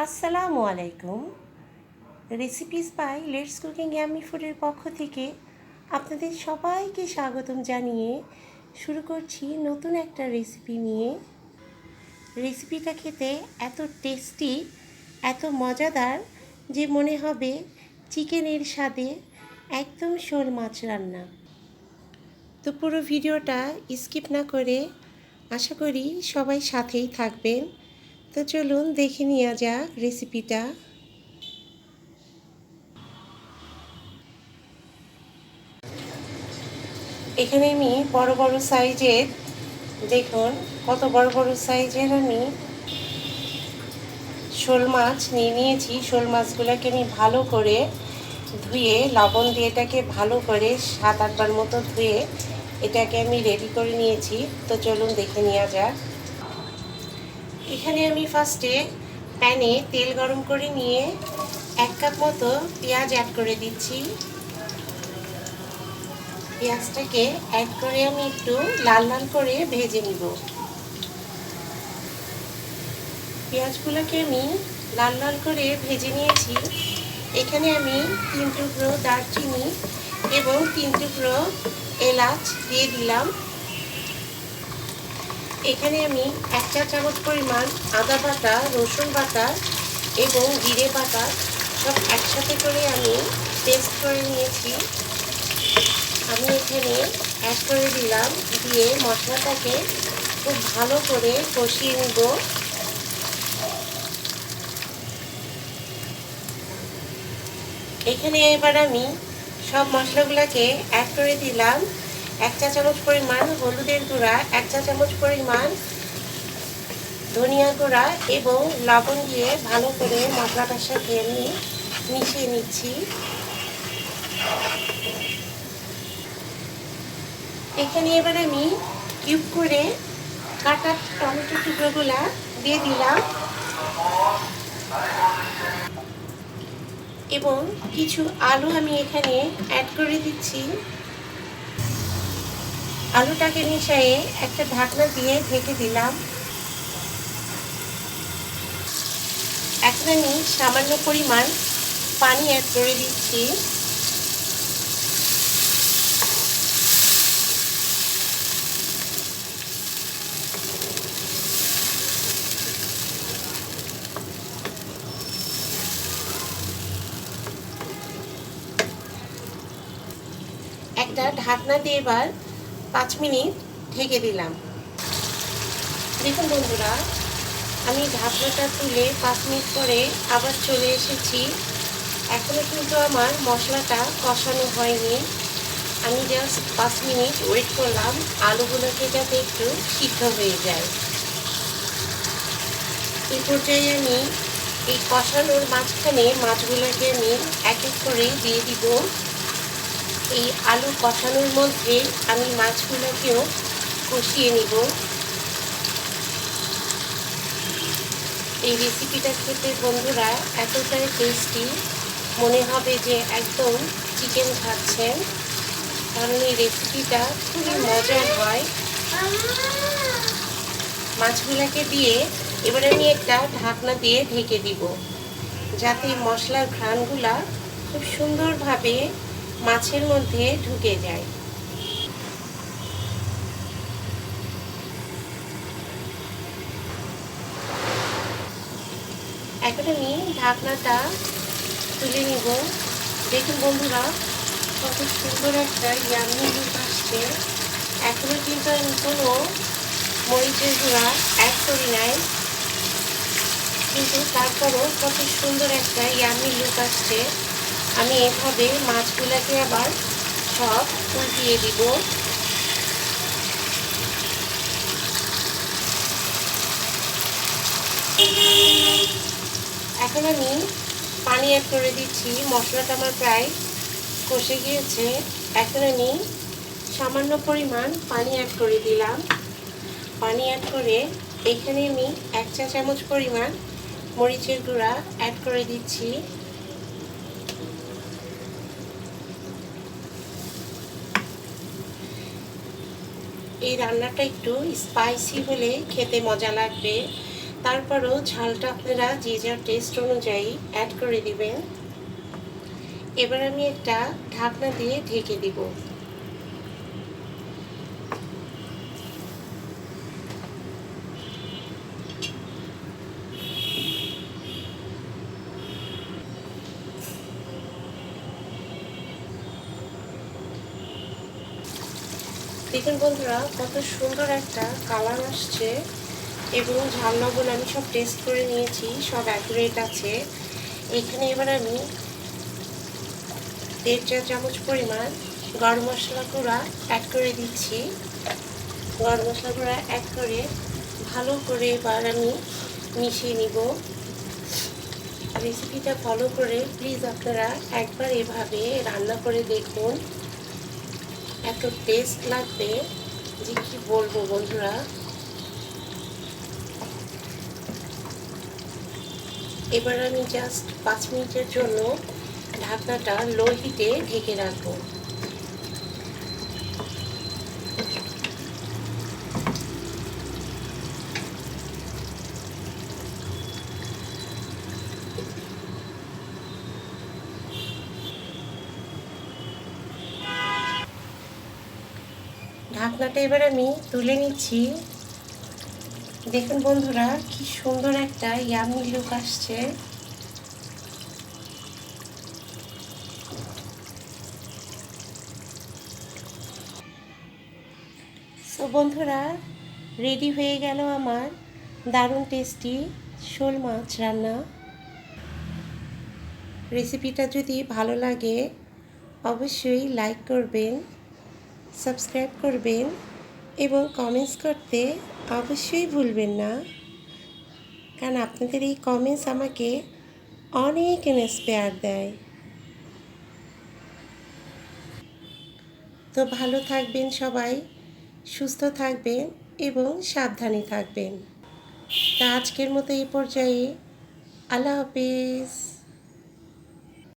আসসালামু আলাইকুম। Recipes by let's cooking yummy ফুডের পক্ষ থেকে আপনাদের সবাইকে স্বাগতম জানিয়ে শুরু করছি নতুন একটা রেসিপি নিয়ে। রেসিপিটা খেতে এত টেস্টি, এত মজাদার যে মনে হবে চিকেনের স্বাদে একদম শোল মাছ রান্না। তো পুরো ভিডিওটা স্কিপ না করে আশা করি সবাই সাথেই থাকবেন। তো চলুন দেখে নেওয়া যাক রেসিপিটা। এখানে আমি বড় বড় সাইজের, দেখুন কত বড় বড় সাইজের আমি শোল মাছ নিয়ে নিয়েছি। শোল মাছগুলোকে আমি ভালো করে ধুয়ে লবণ দিয়ে এটাকে ভালো করে 7-8 বার মতো ধুয়ে এটাকে আমি রেডি করে নিয়েছি। তো চলুন দেখে নেওয়া যাক। এখানে আমি ফার্স্টে প্যানে তেল গরম করে নিয়ে 1 কাপ মতো পেঁয়াজ অ্যাড করে দিচ্ছি। পেঁয়াজটাকে অ্যাড করে আমি একটু লাল লাল করে ভেজে নিব। পেঁয়াজগুলোকে আমি লাল লাল করে ভেজে নিয়েছি। এখানে আমি 3 টুকরো দারচিনি এবং 3 টুকরো এলাচ দিয়ে দিলাম। এখানে আমি 1 চা চামচ পরিমাণ আদা বাটা, রসুন বাটা এবং জিরে বাটা সব একসাথে করে আমি পেস্ট করে নিয়েছি। আমি এখানে অ্যাড করে দিলাম, দিয়ে মশলাটাকে খুব ভালো করে কষিয়ে নেব। এখানে এবার আমি সব মশলাগুলোকে অ্যাড করে দিলাম। 1 চা চামচ পরিমাণ হলুদের গুঁড়া, 1 চা চামচ পরিমাণ ধনিয়া গুঁড়া এবং লবণ দিয়ে ভালো করে মশলাটার সাথে আমি মিশিয়ে নিচ্ছি। এখানে এবার আমি কিউব করে কাটা টমেটো টুকরোগুলা দিয়ে দিলাম এবং কিছু আলু আমি এখানে অ্যাড করে দিচ্ছি। আলুটাকে মিশিয়ে একটা ঢাকনা দিয়ে ঢেকে দিলাম। এখন আমি সামান্য পরিমাণ পানি অ্যাড করে দিচ্ছি। একটা ঢাকনা দিয়ে এবার 5 মিনিট ঢেকে দিলাম। দেখুন বন্ধুরা, আমি ঢাকনাটা তুলে 5 মিনিট পরে আবার চলে এসেছি। এখনো কিন্তু আমার মশলাটা কষানো হয়নি। আমি জাস্ট 5 মিনিট ওয়েট করলাম আলুগুলোকে যাতে একটু সিদ্ধ হয়ে যায়। এই পর্যায়ে আমি এই কষানোর মাঝখানে মাছগুলোকে আমি এক এক করে দিয়ে দিব। এই আলু কষানোর মধ্যে আমি মাছগুলোকেও কষিয়ে নিব। এই রেসিপিটা খেতে বন্ধুরা এতটাই টেস্টি, মনে হবে যে একদম চিকেন খাচ্ছেন, কারণ এই রেসিপিটা খুবই মজার হয়। মাছগুলোকে দিয়ে এবার আমি একটা ঢাকনা দিয়ে ঢেকে দিব, যাতে মশলার ঘ্রাণগুলা খুব সুন্দরভাবে মাছের মধ্যে ঢুকে যায়। এখন আমি ঢাকনাটা তুলে নিব। দেখুন বন্ধুরা, কত সুন্দর একটা ইয়াম্মি লুক আসছে। এখনো কিন্তু আমি কোনো মরিচের গুঁড়া অ্যাড করি নাই, কিন্তু তারপরও কত সুন্দর একটা ইয়াম্মি লুক আসছে। আমি এভাবে মাছগুলোকে আবার সব উল্টিয়ে দিব। এখন আমি পানি অ্যাড করে দিচ্ছি। মশলাটা আমার প্রায় কষে গিয়েছে। এখন আমি সামান্য পরিমাণ পানি অ্যাড করে দিলাম। পানি অ্যাড করে এখানে আমি 1 চা চামচ পরিমাণ মরিচের গুঁড়া অ্যাড করে দিচ্ছি। এই রান্নাটা একটু স্পাইসি হলে খেতে মজা লাগবে, তারপরও ঝালটা আপনারা যে যার টেস্ট অনুযায়ী অ্যাড করে দিবেন। এবার আমি একটা ঢাকনা দিয়ে ঢেকে দিব। দেখুন বন্ধুরা, কত সুন্দর একটা কালার আসছে এবং ঝাল লবণ আমি সব টেস্ট করে নিয়েছি, সব অ্যাকুরেট আছে। এখানে এবার আমি 1.5 চা চামচ পরিমাণ গরম মশলা গুঁড়া অ্যাড করে দিচ্ছি। গরম মশলা গুঁড়া অ্যাড করে ভালো করে এবার আমি মিশিয়ে নিব। রেসিপিটা ফলো করে প্লিজ আপনারা একবার এভাবে রান্না করে দেখুন, এত টেস্ট লাগবে যে কি বলবো বন্ধুরা। এবার আমি জাস্ট 5 মিনিটের জন্য ঢাকনাটা লো হিটে ঢেকে রাখবো। ঢাকনাটা এবার আমি তুলে নিচ্ছি। দেখুন বন্ধুরা, কি সুন্দর একটা ইয়ামি লুক আসছে। সো বন্ধুরা, রেডি হয়ে গেল আমার দারুণ টেস্টি শোল মাছ রান্না। রেসিপিটা যদি ভালো লাগে অবশ্যই লাইক করবেন, সাবস্ক্রাইব করবেন এবং কমেন্টস করতে অবশ্যই ভুলবেন না, কারণ আপনাদের এই কমেন্টস আমাকে অনেক ইন্সপায়ার দেয়। তো ভালো থাকবেন সবাই, সুস্থ থাকবেন এবং সাবধানে থাকবেন। তা আজকের মতো এই পর্যায়ে আল্লাহ হাফেজ।